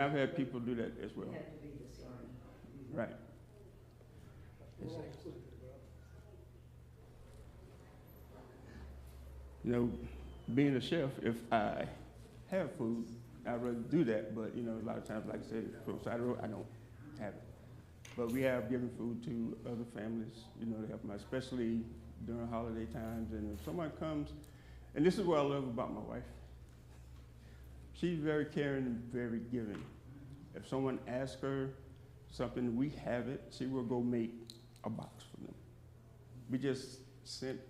I've had people do that as well. You have to be discerning. Right. Exactly. You know, being a chef, if I have food, I'd rather do that. But, you know, a lot of times, like I said, from side of the road, I don't have it. But we have given food to other families, you know, to help them, out, especially during holiday times. And if someone comes, and this is what I love about my wife. She's very caring and very giving. If someone asks her something, we have it, she will go make a box for them. We just sent,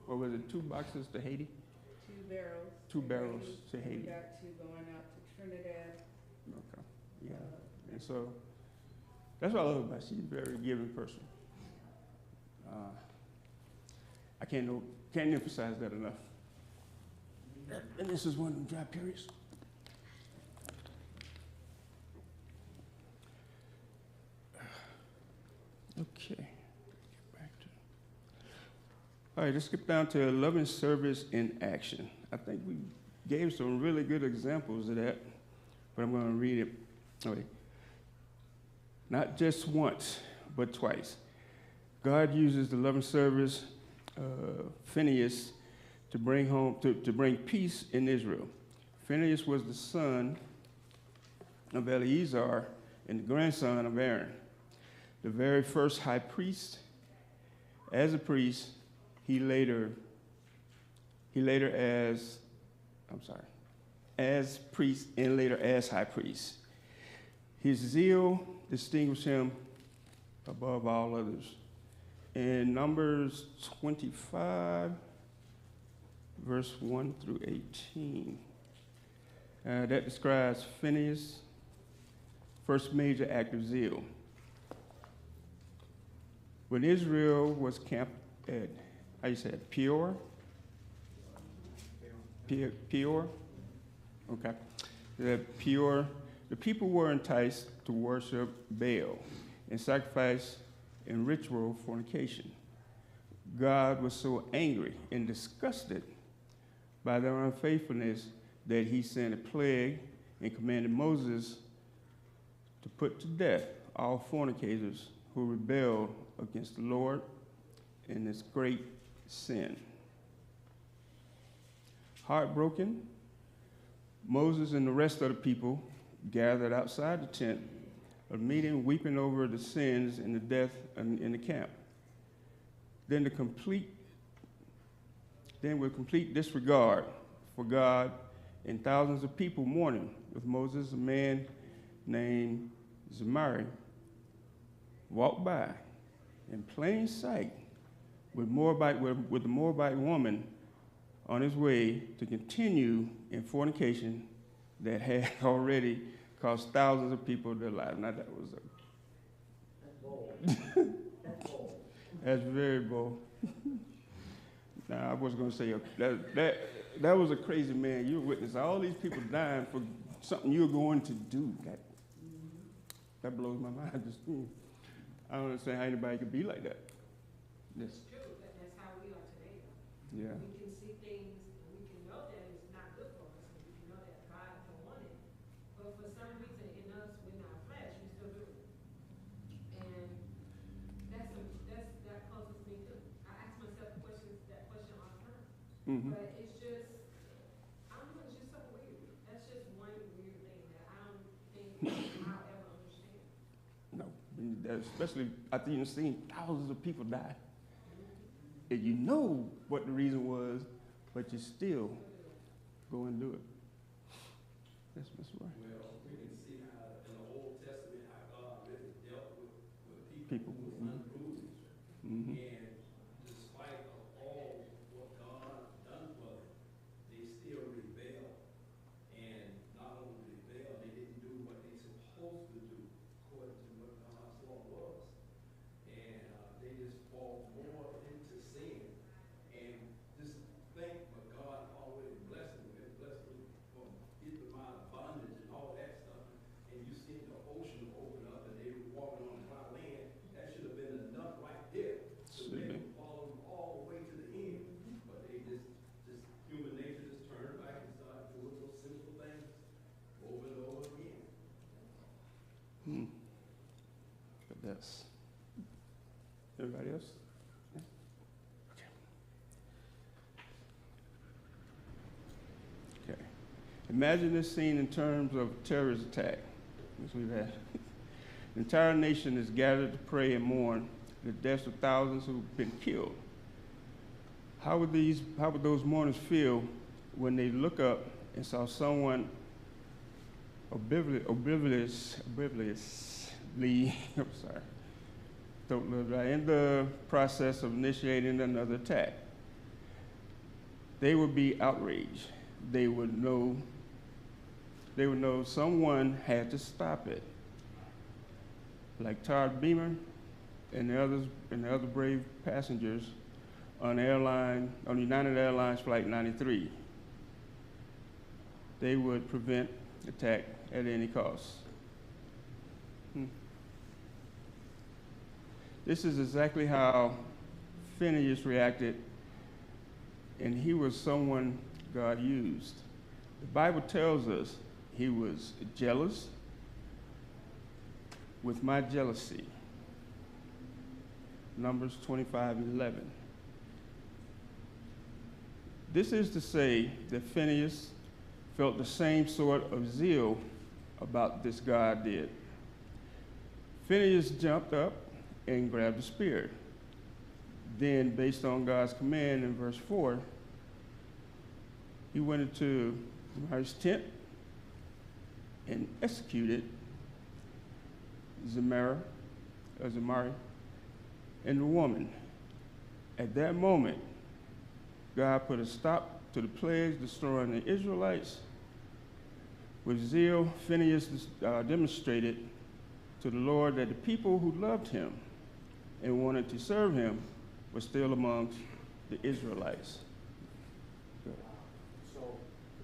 what was it, 2 boxes to Haiti? 2 barrels. 2 barrels to We Haiti. got 2 going out to Trinidad. Okay, yeah. And so that's what I love about her. She's a very giving person. I can't emphasize that enough. And this is one of them dry periods. Okay, get back to. All right, let's skip down to loving service in action. I think we gave some really good examples of that, but I'm going to read it. Okay. Not just once, but twice. God uses the loving service, Phinehas, to bring peace in Israel. Phinehas was the son of Eleazar and the grandson of Aaron, the very first high priest. As a priest, as priest and later as high priest. His zeal distinguished him above all others. In Numbers 25, verse 1 through 18, that describes Phinehas' first major act of zeal. When Israel was camped at, how you say it, Peor? Peor? Okay. Peor, the people were enticed to worship Baal and sacrifice and ritual fornication. God was so angry and disgusted by their unfaithfulness that he sent a plague and commanded Moses to put to death all fornicators who rebelled against the Lord in this great sin. Heartbroken, Moses and the rest of the people gathered outside the tent of meeting, weeping over the sins and the death in the camp. Then with complete disregard for God and thousands of people mourning with Moses, a man named Zemari walked by in plain sight with the Moabite woman on his way to continue in fornication that had already cost thousands of people their lives. Now that was That's bold. That's bold. that's very bold. Now I was going to say that was a crazy man. You witnessed all these people dying for something you're going to do. That blows my mind. I don't understand how anybody could be like that. Yes. It's true, that's how we are today. Yeah. We can see things, and we can know that it's not good for us, and we can know that God don't want it. But for some reason in us, in our flesh, we still do it. And that causes me to, I ask myself that question all the time. Mm-hmm. But it's just, I don't know, it's just so weird. That's just one weird thing that I don't think I'll ever understand. No, especially after you've seen thousands of people die. And you know what the reason was, but you still go and do it. That's Mr. Right. Well, we can see how in the Old Testament how God really dealt with People. people who was unruly. Mm-hmm. And despite of all what God done for them, they still rebelled. And not only rebelled, they didn't do what they supposed to do according to what God's law was. And they just fall more into sin. And just think what God already blessed them with, blessed them from get them out of bondage and all that stuff. And you see the ocean open up and they were walking on dry land. That should have been enough right there to make But that's, everybody else? Yeah? Okay. Okay. Imagine this scene in terms of terrorist attack, as we've had. The entire nation is gathered to pray and mourn the deaths of thousands who've been killed. How would those mourners feel when they look up and saw someone obliviously, I'm sorry, don't look right, in the process of initiating another attack? They would be outraged. They would know someone had to stop it. Like Todd Beamer and the other brave passengers on United Airlines Flight 93. They would prevent attack at any cost. This is exactly how Phineas reacted, and he was someone God used. The Bible tells us he was jealous with my jealousy. Numbers 25:11. This is to say that Phineas felt the same sort of zeal about this God did. Phineas jumped up and grabbed a spear. Then, based on God's command in verse 4, he went into his tent and executed Zamari and the woman. At that moment, God put a stop to the plagues destroying the Israelites. With zeal, Phineas demonstrated to the Lord that the people who loved him and wanted to serve him were still amongst the Israelites. So,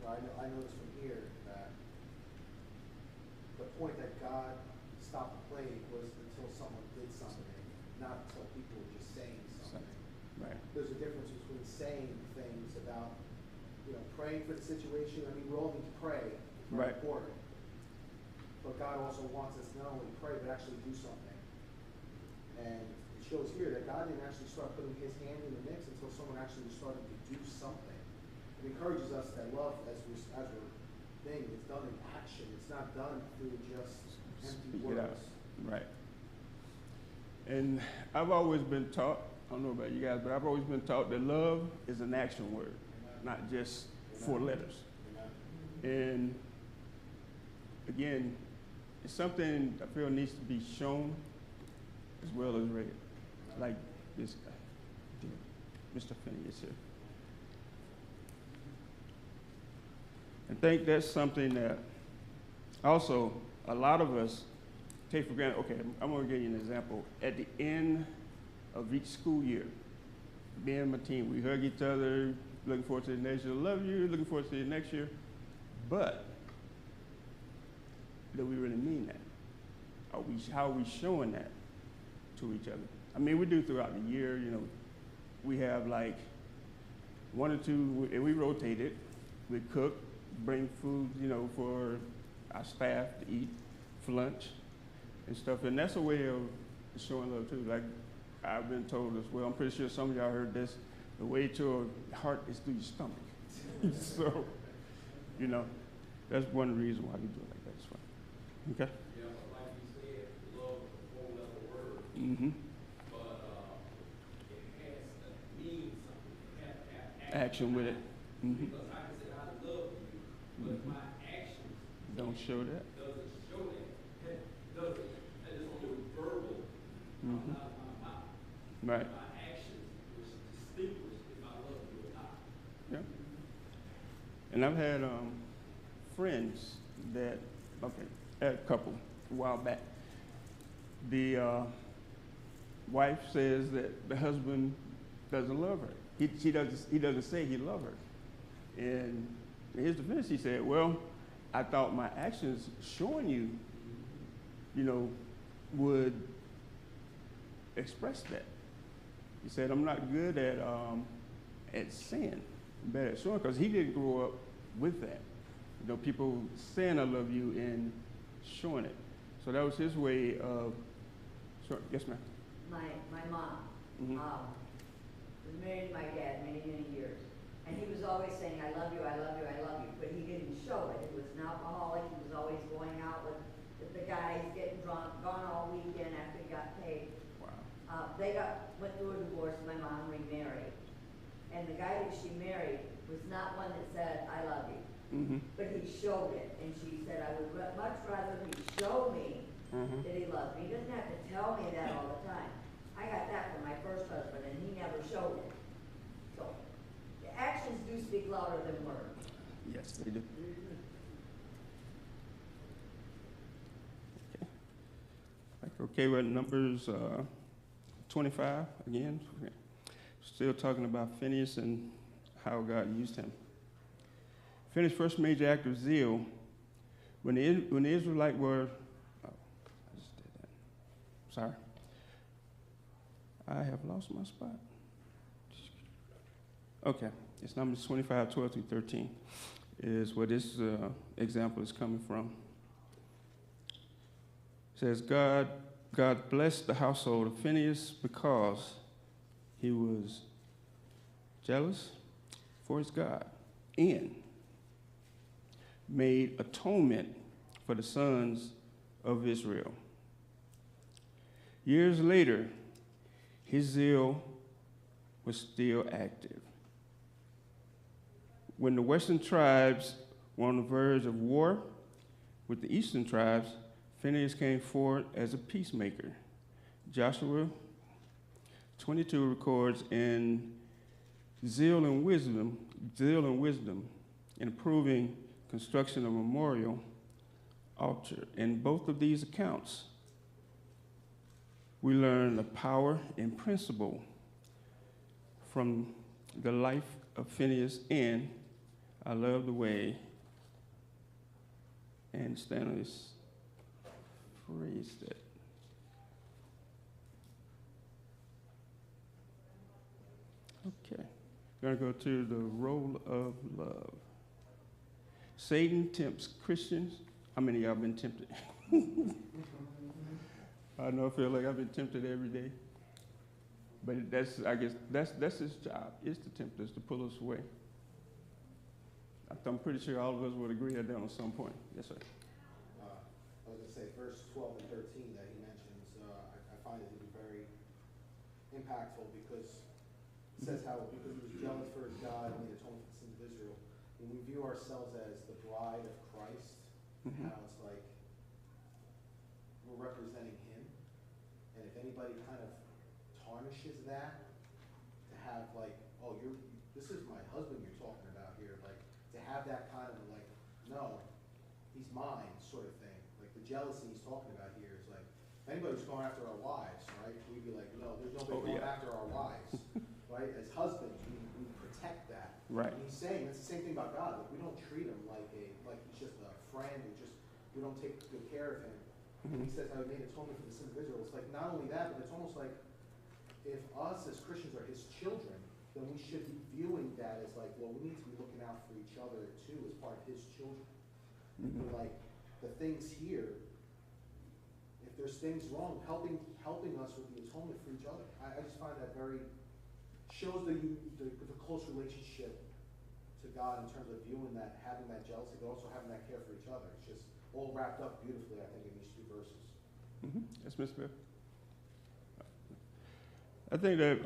I noticed from here that the point that God stopped the plague was until someone did something, not until people were just saying something. Right. There's a difference between saying things about, praying for the situation. I mean, we all need to pray. It's very Right. important. But God also wants us to not only pray, but actually do something. And it shows here that God didn't actually start putting his hand in the mix until someone actually was starting to do something. It encourages us that love, as we're thing, it's done in action. It's not done through just empty Speak it out. words. Right. And I've always been taught, I don't know about you guys, but I've always been taught that love is an action word, not just 4 letters. And again, it's something I feel needs to be shown as well as read, like this guy, Mr. Phineas here. I think that's something that also a lot of us take for granted. Okay, I'm going to give you an example. At the end of each school year, me and my team, we hug each other, looking forward to the next year. Love you, looking forward to the next year. But do we really mean that? How are we showing that to each other? I mean, we do throughout the year, we have like 1 or 2, and we rotate it. We cook, bring food, for our staff to eat for lunch and stuff. And that's a way of showing love too. Like I've been told as well, I'm pretty sure some of y'all heard this, the way to a heart is through your stomach. So, that's one reason why we do it like that. It's fun. Okay? Yeah, but like you said, love is a 4-letter word, Mm-hmm. but it has to mean something. It has to have Action with it. Mm-hmm. Because I can say I love you, but if my actions Don't show that. doesn't show that, and it's only verbal, Mm-hmm. not my mouth. Right. My actions which distinguish if I love you or not. Yeah. And I've had friends that, had a couple a while back. The wife says that the husband doesn't love her. He doesn't say he loves her. And in his defense, he said, well, I thought my actions showing you, would express that. He said, I'm not good at saying, bad at showing, because he didn't grow up with that. People saying I love you and showing it. So that was his way of, sure, yes, ma'am. My mom, Mhm. was married to my dad many, many years. And he was always saying, I love you, I love you, I love you, but he didn't show it. He was an alcoholic, he was always going out with the guys, getting drunk, gone all weekend after he got paid. Wow. Went through a divorce, my mom remarried. And the guy that she married was not one that said, I love you. Mm-hmm. But he showed it, and she said, I would much rather he show me Mm-hmm. that he loves me. He doesn't have to tell me that all the time. I got that from my first husband, and he never showed it. So, the actions do speak louder than words. Yes, they do. Okay, we're at Numbers 25 again. Still talking about Phineas and how God used him. Phineas' first major act of zeal, when the Israelites were, oh, I just did that. Sorry. I have lost my spot. Okay, it's Numbers 25, 12 through 13 is where this example is coming from. It says, God blessed the household of Phineas because he was jealous for his God and made atonement for the sons of Israel. Years later, his zeal was still active. When the western tribes were on the verge of war with the eastern tribes, Phineas came forward as a peacemaker. Joshua 22 records in zeal and wisdom in approving construction of a memorial altar. In both of these accounts, we learn the power and principle from the life of Phineas, and I love the way Anne Stanley's phrased it. Okay, we're going to go to the role of love. Satan tempts Christians. How many of y'all been tempted? I know I feel like I've been tempted every day. But I guess that's his job, is to tempt us, to pull us away. I'm pretty sure all of us would agree on that at some point. Yes, sir. I was going to say, verse 12 and 13 that he mentions, I find it to be very impactful because it says how, because he was jealous for his God and made atonement for the sins of Israel, when we view ourselves as the bride of Christ, how it's like we're representing him, and if anybody kind of tarnishes that, to have like, oh, this is my husband you're talking about here, like, to have that kind of like, no, he's mine sort of thing. Like the jealousy he's talking about here is like, if anybody's going after our wives, right, we'd be like, no, there's nobody going after our wives, right? As husbands, we protect that. Right. And he's saying, it's the same thing about God, like we don't treat him like he's just a friend, we don't take good care of him. And he says how he made atonement for the sin of Israel. It's like, not only that, but it's almost like, if us as Christians are his children, then we should be viewing that as like, well, we need to be looking out for each other too as part of his children. And like the things here, if there's things wrong, helping us with the atonement for each other. I just find that shows the close relationship to God in terms of viewing that, having that jealousy, but also having that care for each other. It's just all wrapped up beautifully, I think, in these two verses. Yes, Ms. Smith. I think that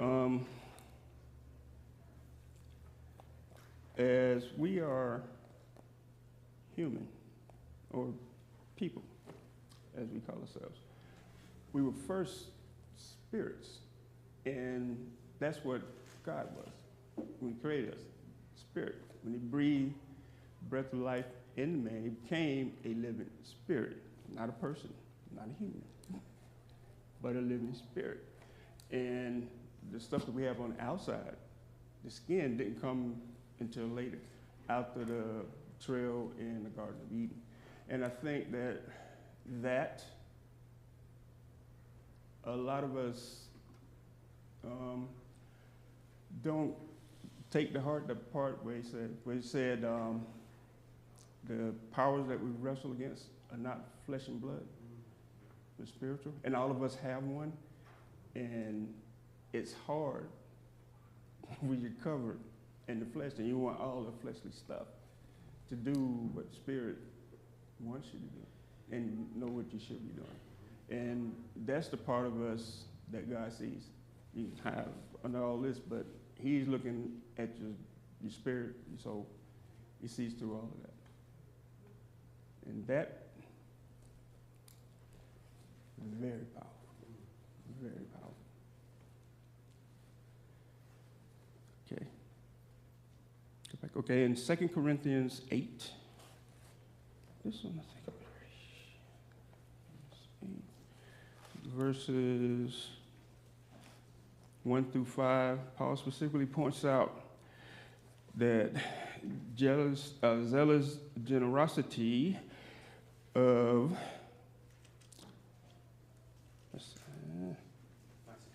as we are human, or people, as we call ourselves, we were first spirits, and that's what God was when he created us, spirit. When he breathed breath of life in man, he became a living spirit, not a person, not a human, but a living spirit. And the stuff that we have on the outside, the skin, didn't come until later, after the trail in the Garden of Eden. And I think that a lot of us don't take to heart the part where he said the powers that we wrestle against are not flesh and blood, the spiritual, and all of us have one, and it's hard when you're covered in the flesh and you want all the fleshly stuff to do what the Spirit wants you to do and know what you should be doing. And that's the part of us that God sees. You can have under all this, but He's looking at your spirit, your soul. He sees through all of that. And that is very powerful. Very powerful. Okay. Go back. Okay, in 2 Corinthians 8. This one, I think. Verses 1 through 5, Paul specifically points out that zealous generosity of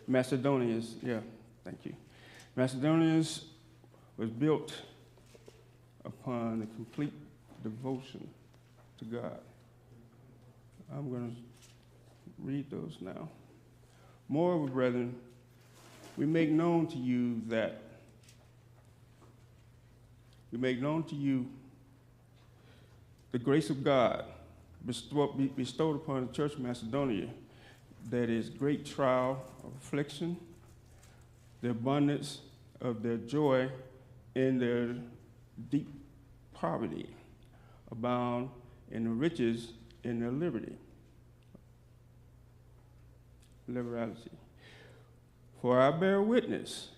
Macedonians, thank you. Macedonians was built upon the complete devotion to God. I'm going to read those now. Moreover, brethren, we make known to you the grace of God bestowed upon the church of Macedonia, that is great trial of affliction, the abundance of their joy in their deep poverty, abound in the riches in their liberality. For I bear witness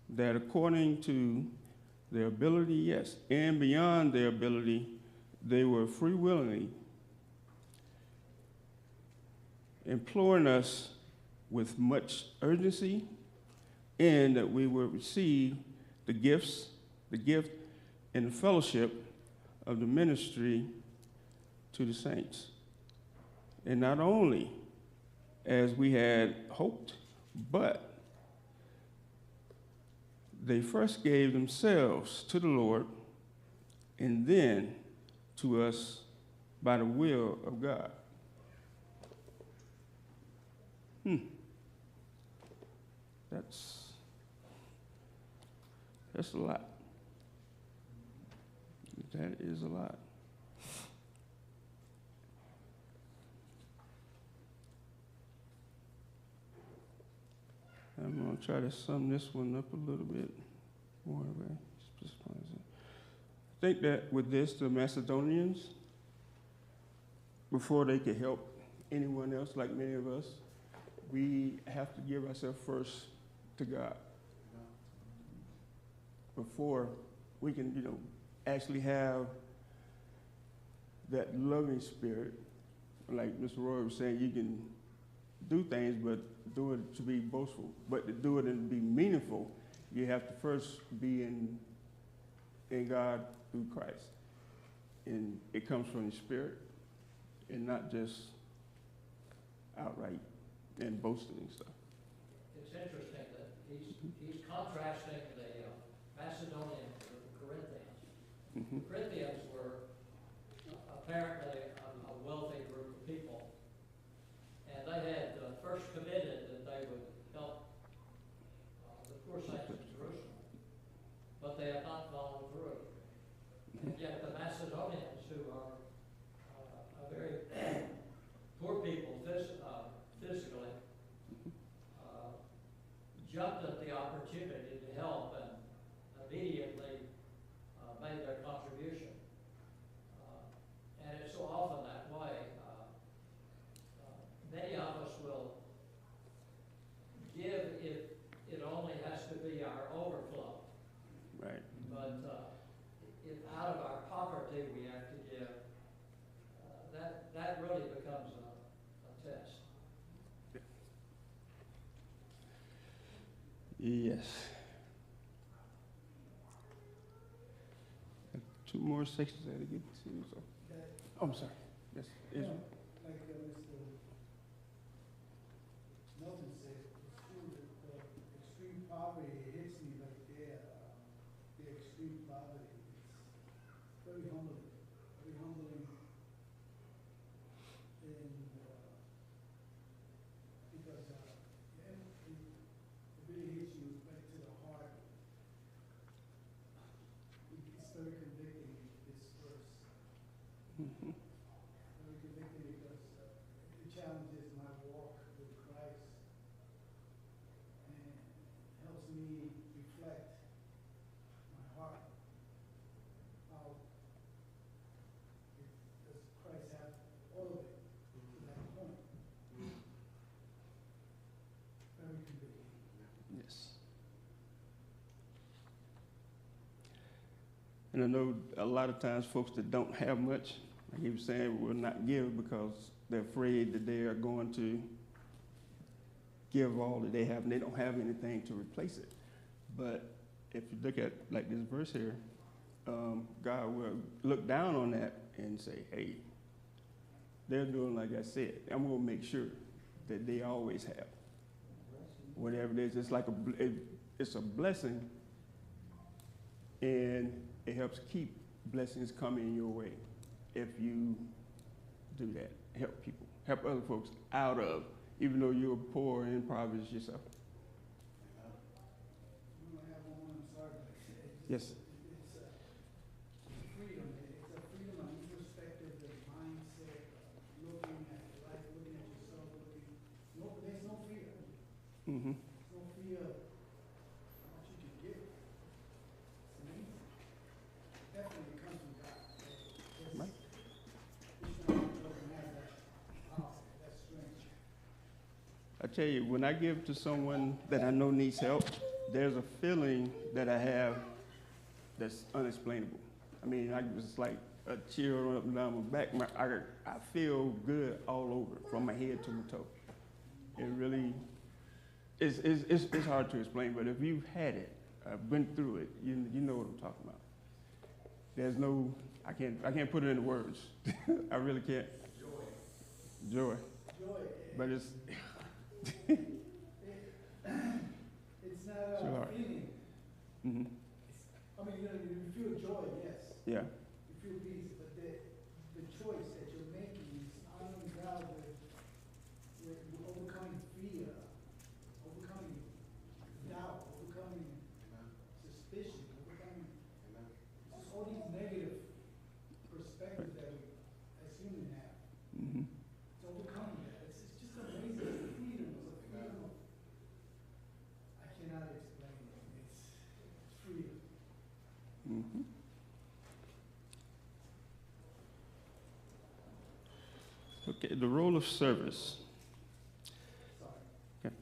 that according to their ability, yes, and beyond their ability, they were free willingly imploring us with much urgency, and that we would receive the gift and the fellowship of the ministry to the saints. And not only as we had hoped, but they first gave themselves to the Lord and then to us by the will of God. That's a lot. That is a lot. I'm going to try to sum this one up a little bit more. I think that with this, the Macedonians, before they could help anyone else, like many of us, we have to give ourselves first to God before we can, actually have that loving spirit. Like Mr. Roy was saying, you can do things, but do it to be boastful. But to do it and be meaningful, you have to first be in God through Christ. And it comes from the Spirit and not just outright and boasting and stuff. It's interesting that he's contrasting the Macedonians with the Corinthians. Mm-hmm. The Corinthians were apparently a wealthy group of people, and they had first committed that they would help the poor saints in Jerusalem, but they have not followed through. And yet the Macedonians, who are a very poor people physically, jumped at the opportunity to help and immediately made their contribution. And it's so often that way. Many of us will give if it only has to be our overflow. Right. But if out of our poverty we have to give, that really becomes a test. Yes. Two more sections I had to get to. So. Oh, I'm sorry. Yes, Israel. Like Mr. Milton said, it's true that extreme poverty hits me right there. The extreme poverty, it's very humbling, very humbling. And And I know a lot of times folks that don't have much, like he was saying, will not give because they're afraid that they are going to give all that they have and they don't have anything to replace it. But if you look at like this verse here, God will look down on that and say, hey, they're doing like I said. I'm going to make sure that they always have. Whatever it is, it's like it's a blessing, and it helps keep blessings coming your way if you do that. Help people, help other folks out of, even though you're poor and impoverished yourself. You might have one, I'm sorry, but Yes. it's freedom. It's a freedom of introspective, the mindset, looking at life, looking at yourself, there's no fear. Mm-hmm. There's no fear of how much you can give. It's amazing. Definitely comes from God. Right. Doesn't have that power, that strength. I tell you, when I give to someone that I know needs help, there's a feeling that I have that's unexplainable. I mean, it's like a chill up and down my back. I feel good all over, from my head to my toe. It really, it's hard to explain, but if you've had it, been through it, you know what I'm talking about. There's no, I can't put it into words. I really can't. Joy. Joy. But it's, It's not Sure. a feeling. mm-hmm. I mean, you feel joy, yes. Yeah. You feel peace, but the choice that you're making is honoring God with overcoming fear, overcoming doubt, overcoming suspicion, overcoming just all these negative perspectives that we as humans have. Mm-hmm. It's overcoming that. It's just amazing. It's a freedom. It's a freedom of, I cannot explain it. It's freedom. Mm-hmm. Okay, the role of service. Okay.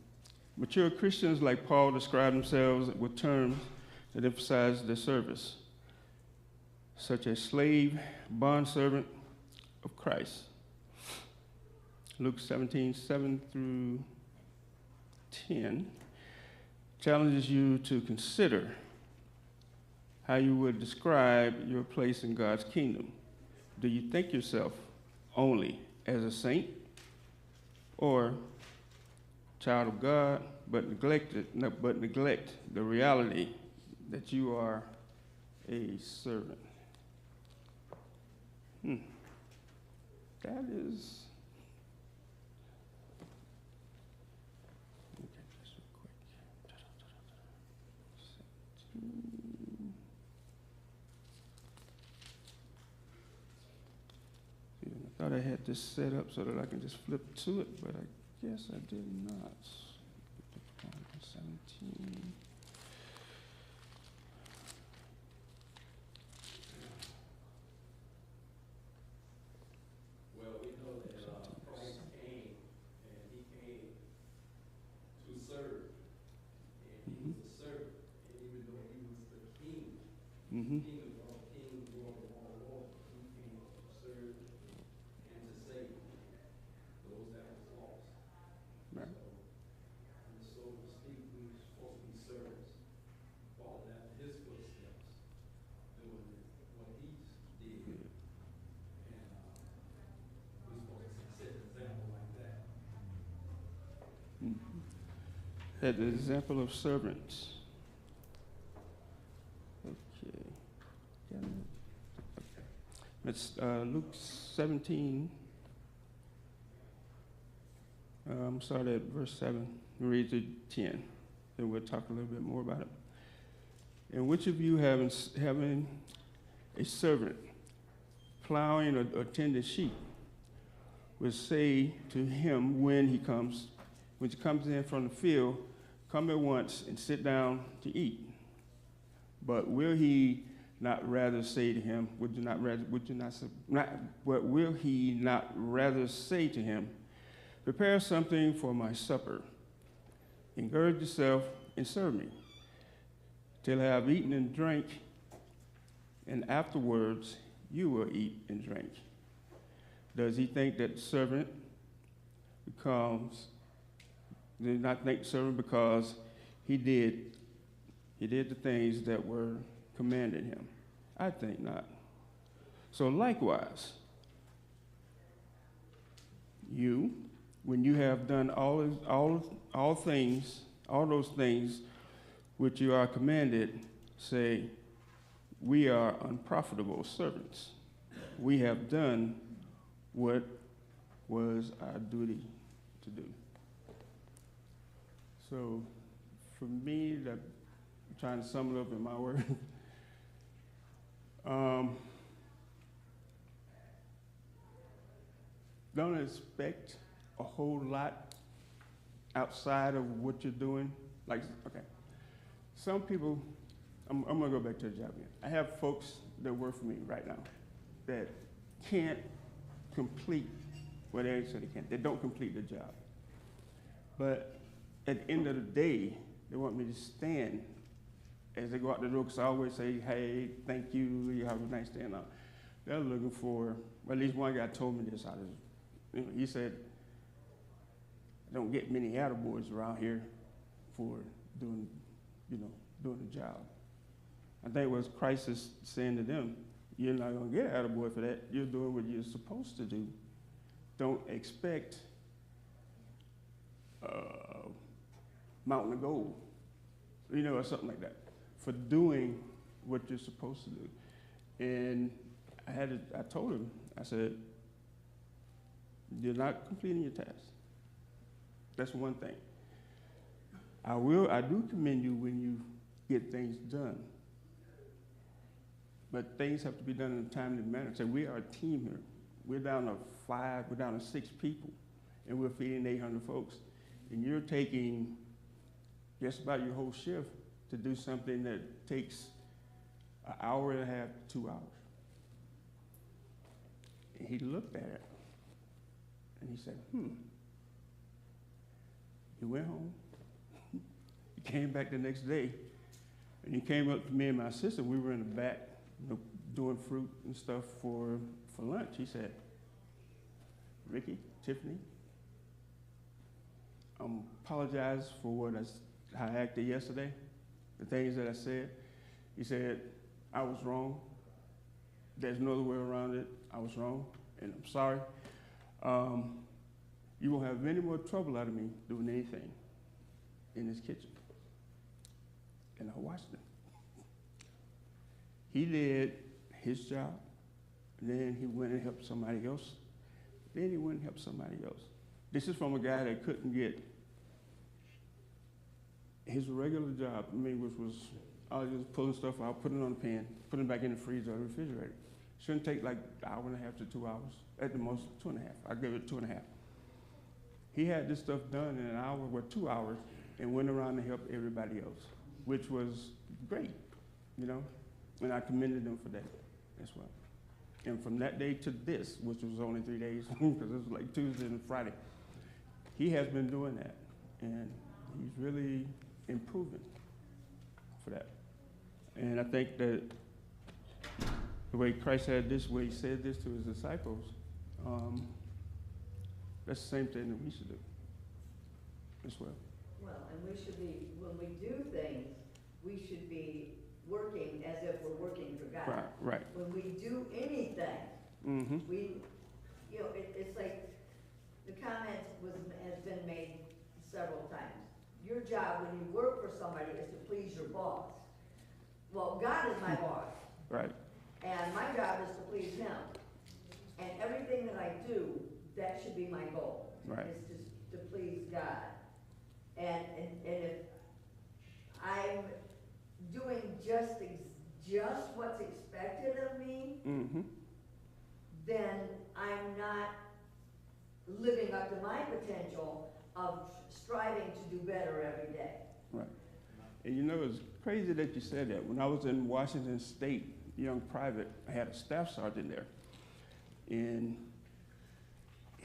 Mature Christians like Paul describe themselves with terms that emphasize their service, such as slave, bondservant of Christ. Luke 17:7 through 10 challenges you to consider how you would describe your place in God's kingdom. Do you think yourself only as a saint or child of God, but neglect the reality that you are a servant? That is. Okay, just real quick. 17. I thought I had this set up so that I can just flip to it, but I guess I did not. 17. Well, we know that Christ came, and he came to serve, and he was a servant, and even though he was the king, Mm-hmm. king of all kings, Lord of all lords, he came to serve and to save those that was lost. Right. So to speak, we're supposed to be servants, following after his footsteps, doing what he did. And we're supposed to set an example like that. At the example of servants. Okay. It's Luke 17. Start at verse 7. We read to 10. Then we'll talk a little bit more about it. And which of you having a servant plowing or tending sheep will say to him when he comes in from the field, come at once and sit down to eat? But will he not rather say to him, what will he not rather say to him, prepare something for my supper, and gird yourself and serve me, till I have eaten and drank, and afterwards you will eat and drink. Does he think that servant did not think servant because he did the things that were commanded him? I think not. So likewise, you, when you have done all those things which you are commanded, say, we are unprofitable servants. We have done what was our duty to do. So for me, I'm trying to sum it up in my word. Don't expect a whole lot outside of what you're doing. Like, okay, some people, I'm gonna go back to the job again. I have folks that work for me right now that can't complete what they say they can. They don't complete the job. But at the end of the day, they want me to stand as they go out the door, because I always say, hey, thank you, you have a nice day. Now, they're looking for, well, at least one guy told me this. He said, I don't get many attaboys around here for doing the job. I think what Christ is saying to them, you're not going to get an attaboy for that. You're doing what you're supposed to do. Don't expect mountain of gold, or something like that, for doing what you're supposed to do. And I told him, I said, you're not completing your task. That's one thing. I do commend you when you get things done. But things have to be done in a timely manner. So we are a team here. We're down to 6 people, and we're feeding 800 folks. And you're taking just about your whole shift to do something that takes an hour and a half, 2 hours. And he looked at it, and he said, He went home. He came back the next day, and he came up to me and my sister. We were in the back doing fruit and stuff for lunch. He said, Ricky, Tiffany, apologize for how I acted yesterday, the things that I said. He said, I was wrong. There's no other way around it. I was wrong, and I'm sorry. You won't have any more trouble out of me doing anything in this kitchen. And I watched him. He did his job, then he went and helped somebody else. Then he went and helped somebody else. This is from a guy that couldn't get his regular job, which was, I was just pulling stuff out, putting it on the pan, putting it back in the freezer or the refrigerator. Shouldn't take like an hour and a half to 2 hours, at the most 2.5. I give it 2.5. He had this stuff done in an hour or 2 hours and went around and helped everybody else, which was great, and I commended him for that as well. And from that day to this, which was only 3 days, because it was like Tuesday and Friday, he has been doing that, and he's really improving for that. And I think that the way Christ said this, way he said this to his disciples, that's the same thing that we should do as well. Well, and we should be, when we do things, we should be working as if we're working for God. Right. When we do anything, it's like the comment has been made several times. Your job when you work for somebody is to please your boss. Well, God is my boss. Right. And my job is to please him. And everything that I do, that should be my goal. Right. Is to please God. And if I'm doing just what's expected of me, then I'm not living up to my potential of striving to do better every day. Right. And it's crazy that you said that. When I was in Washington State, young private, I had a staff sergeant there. And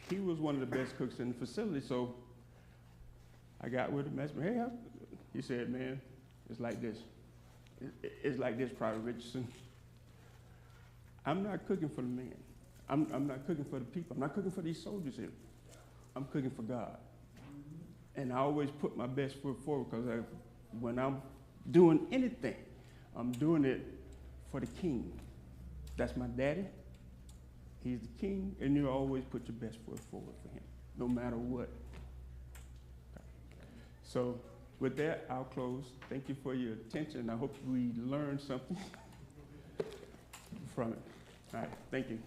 he was one of the best cooks in the facility, so I got with him, asked me, hey, he said, man, it's like this. It's like this, Private Richardson. I'm not cooking for the man. I'm not cooking for the people. I'm not cooking for these soldiers here. I'm cooking for God. And I always put my best foot forward because when I'm doing anything, I'm doing it for the king. That's my daddy. He's the king, and you always put your best foot forward for him, no matter what. So with that, I'll close. Thank you for your attention. I hope we learned something from it. All right, thank you.